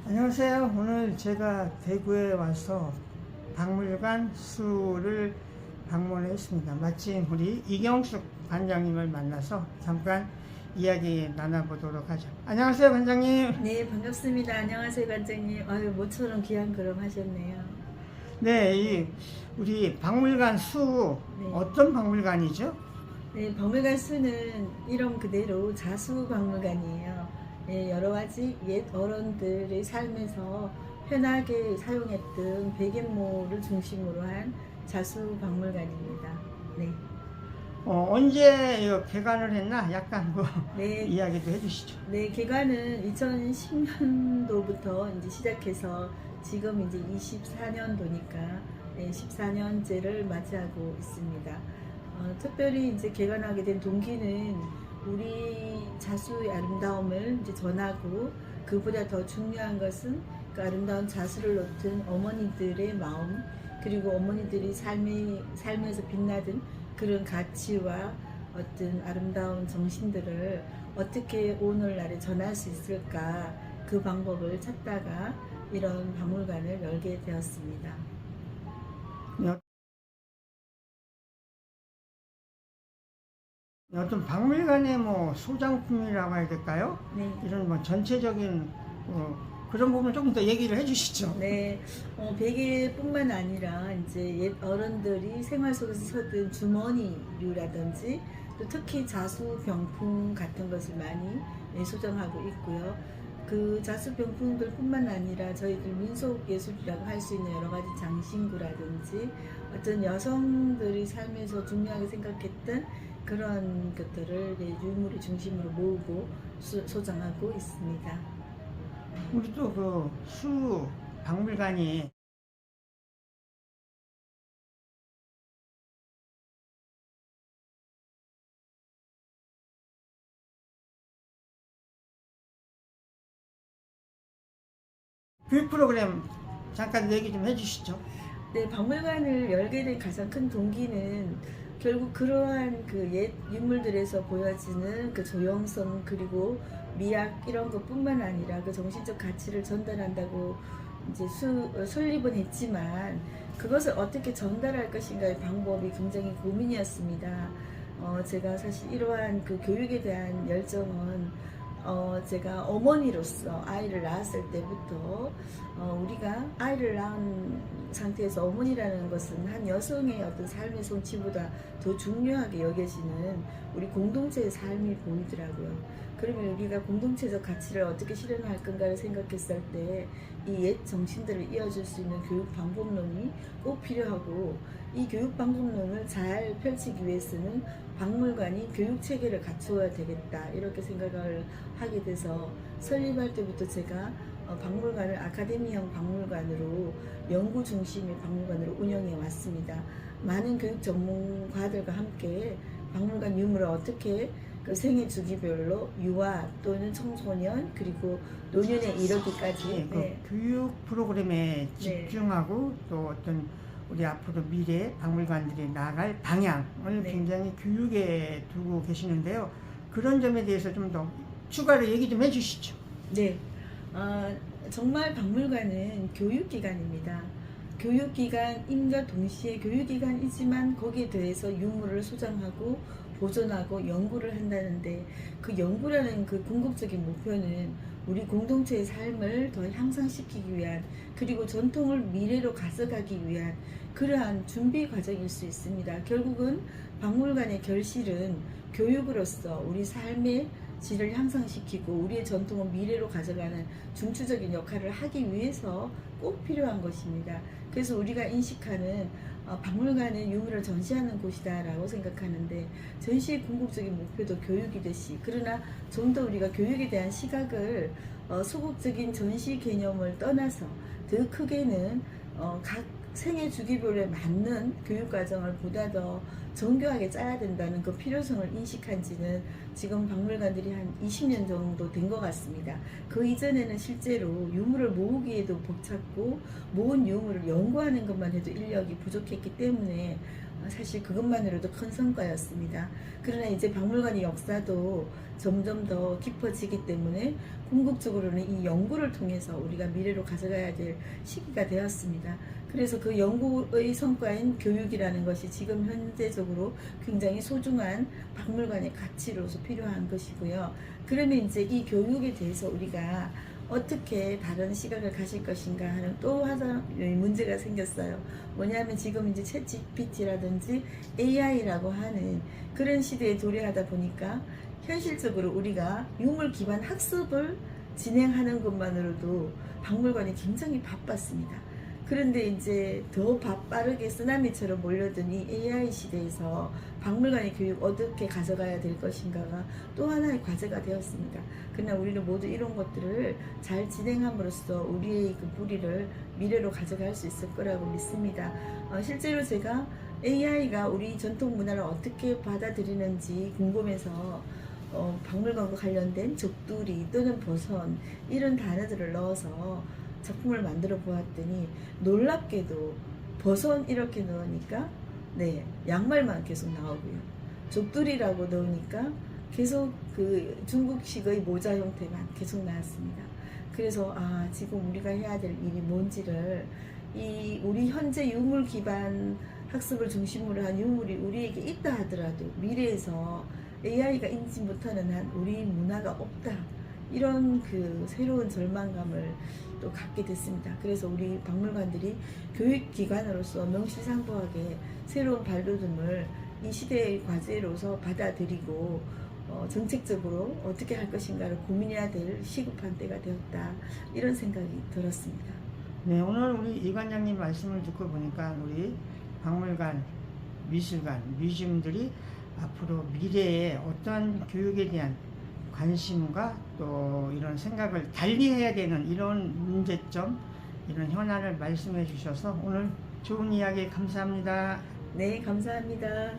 안녕하세요. 오늘 제가 대구에 와서 박물관 수를 방문했습니다. 마침 우리 이경숙 관장님을 만나서 잠깐 이야기 나눠보도록 하죠. 안녕하세요, 관장님. 네, 반갑습니다. 안녕하세요, 관장님. 아유, 모처럼 귀한 걸음 하셨네요. 네, 우리 박물관 수 네. 어떤 박물관이죠? 네, 박물관 수는 이름 그대로 자수박물관이에요. 네, 여러 가지 옛 어른들의 삶에서 편하게 사용했던 베갯모를 중심으로 한 자수박물관입니다. 네. 언제 개관을 했나? 약간 네, 이야기도 해주시죠. 네, 개관은 2010년도부터 이제 시작해서 지금 이제 24년도니까 14년째를 맞이하고 있습니다. 특별히 이제 개관하게 된 동기는 우리 자수의 아름다움을 이제 전하고, 그보다 더 중요한 것은 그 아름다운 자수를 놓던 어머니들의 마음, 그리고 어머니들이 삶에서 빛나던 그런 가치와 어떤 아름다운 정신들을 어떻게 오늘날에 전할 수 있을까, 그 방법을 찾다가 이런 박물관을 열게 되었습니다. 어떤 박물관의 소장품이라고 해야 될까요? 네. 이런 전체적인 그런 부분 조금 더 얘기를 해주시죠. 네, 베개뿐만 아니라 이제 옛 어른들이 생활 속에서 쓰던 주머니류라든지, 또 특히 자수병풍 같은 것을 많이 소장하고 있고요. 그 자수병풍들뿐만 아니라 저희들 민속예술이라고 할 수 있는 여러 가지 장신구라든지, 어떤 여성들이 삶에서 중요하게 생각했던 그런 것들을 유물의 중심으로 모으고 소장하고 있습니다. 우리 또 그 수 박물관이 교육 프로그램 잠깐 얘기 좀 해주시죠. 네, 박물관을 열게 된 가장 큰 동기는 결국 그러한 그 옛 유물들에서 보여지는 그 조형성, 그리고 미학 이런 것뿐만 아니라 그 정신적 가치를 전달한다고 이제 설립은 했지만, 그것을 어떻게 전달할 것인가의 방법이 굉장히 고민이었습니다. 제가 사실 이러한 그 교육에 대한 열정은 제가 어머니로서 아이를 낳았을 때부터, 우리가 아이를 낳은 상태에서 어머니라는 것은 한 여성의 어떤 삶의 성취보다 더 중요하게 여겨지는 우리 공동체의 삶이 보이더라고요. 그러면 우리가 공동체적 가치를 어떻게 실현할 건가를 생각했을 때 이 옛 정신들을 이어줄 수 있는 교육 방법론이 꼭 필요하고, 이 교육 방법론을 잘 펼치기 위해서는 박물관이 교육 체계를 갖추어야 되겠다, 이렇게 생각을 하게 돼서 설립할 때부터 제가 박물관을 아카데미형 박물관으로, 연구 중심의 박물관으로 운영해 왔습니다. 많은 교육 전문가들과 함께 박물관 유물을 어떻게 그 생애 주기별로 유아 또는 청소년 그리고 노년에 이르기까지 교육 프로그램에 집중하고 또 어떤 우리 앞으로 미래 박물관들이 나아갈 방향을 굉장히 교육에 두고 계시는데요. 그런 점에 대해서 좀 더 추가로 얘기 좀 해주시죠. 네, 정말 박물관은 교육기관입니다. 교육기관임과 동시에 교육기관이지만 거기에 대해서 유물을 소장하고 보존하고 연구를 한다는데, 그 연구라는 그 궁극적인 목표는 우리 공동체의 삶을 더 향상시키기 위한, 그리고 전통을 미래로 가져가기 위한 그러한 준비 과정일 수 있습니다. 결국은 박물관의 결실은 교육으로서 우리 삶의 질을 향상시키고 우리의 전통을 미래로 가져가는 중추적인 역할을 하기 위해서 꼭 필요한 것입니다. 그래서 우리가 인식하는 박물관은 유물을 전시하는 곳이다 라고 생각하는데, 전시의 궁극적인 목표도 교육이듯이, 그러나 좀 더 우리가 교육에 대한 시각을 소극적인 전시 개념을 떠나서 더 크게는 각 생애 주기별에 맞는 교육과정을 보다 더 정교하게 짜야 된다는 그 필요성을 인식한 지는 지금 박물관들이 한 20년 정도 된 것 같습니다. 그 이전에는 실제로 유물을 모으기에도 벅찼고, 모은 유물을 연구하는 것만 해도 인력이 부족했기 때문에 사실 그것만으로도 큰 성과였습니다. 그러나 이제 박물관의 역사도 점점 더 깊어지기 때문에 궁극적으로는 이 연구를 통해서 우리가 미래로 가져가야 될 시기가 되었습니다. 그래서 그 연구의 성과인 교육이라는 것이 지금 현재적으로 굉장히 소중한 박물관의 가치로서 필요한 것이고요. 그러면 이제 이 교육에 대해서 우리가 어떻게 다른 시각을 가질 것인가 하는 또 하나의 문제가 생겼어요. 뭐냐면 지금 이제 챗 GPT라든지 AI라고 하는 그런 시대에 도래하다 보니까 현실적으로 우리가 유물 기반 학습을 진행하는 것만으로도 박물관이 굉장히 바빴습니다. 그런데 이제 더 빠르게 쓰나미처럼 몰려든 이 AI 시대에서 박물관의 교육 어떻게 가져가야 될 것인가가 또 하나의 과제가 되었습니다. 그러나 우리는 모두 이런 것들을 잘 진행함으로써 우리의 그 뿌리를 미래로 가져갈 수 있을 거라고 믿습니다. 실제로 제가 AI가 우리 전통 문화를 어떻게 받아들이는지 궁금해서 박물관과 관련된 족두리 또는 보선 이런 단어들을 넣어서 작품을 만들어 보았더니 놀랍게도 버선 이렇게 넣으니까 네 양말만 계속 나오고요. 족두리라고 넣으니까 계속 그 중국식의 모자 형태만 계속 나왔습니다. 그래서 지금 우리가 해야 될 일이 뭔지를 이 우리 현재 유물 기반 학습을 중심으로 한 유물이 우리에게 있다 하더라도 미래에서 AI가 인지 못하는 한 우리 문화가 없다. 이런 그 새로운 절망감을 또 갖게 됐습니다. 그래서 우리 박물관들이 교육기관으로서 명실상부하게 새로운 발돋움을 이 시대의 과제로서 받아들이고 정책적으로 어떻게 할 것인가를 고민해야 될 시급한 때가 되었다. 이런 생각이 들었습니다. 네, 오늘 우리 이 관장님 말씀을 듣고 보니까 우리 박물관, 미술관, 뮤지엄들이 앞으로 미래에 어떤 교육에 대한 관심과 또 이런 생각을 달리해야 되는 이런 문제점, 이런 현안을 말씀해 주셔서 오늘 좋은 이야기 감사합니다. 네, 감사합니다.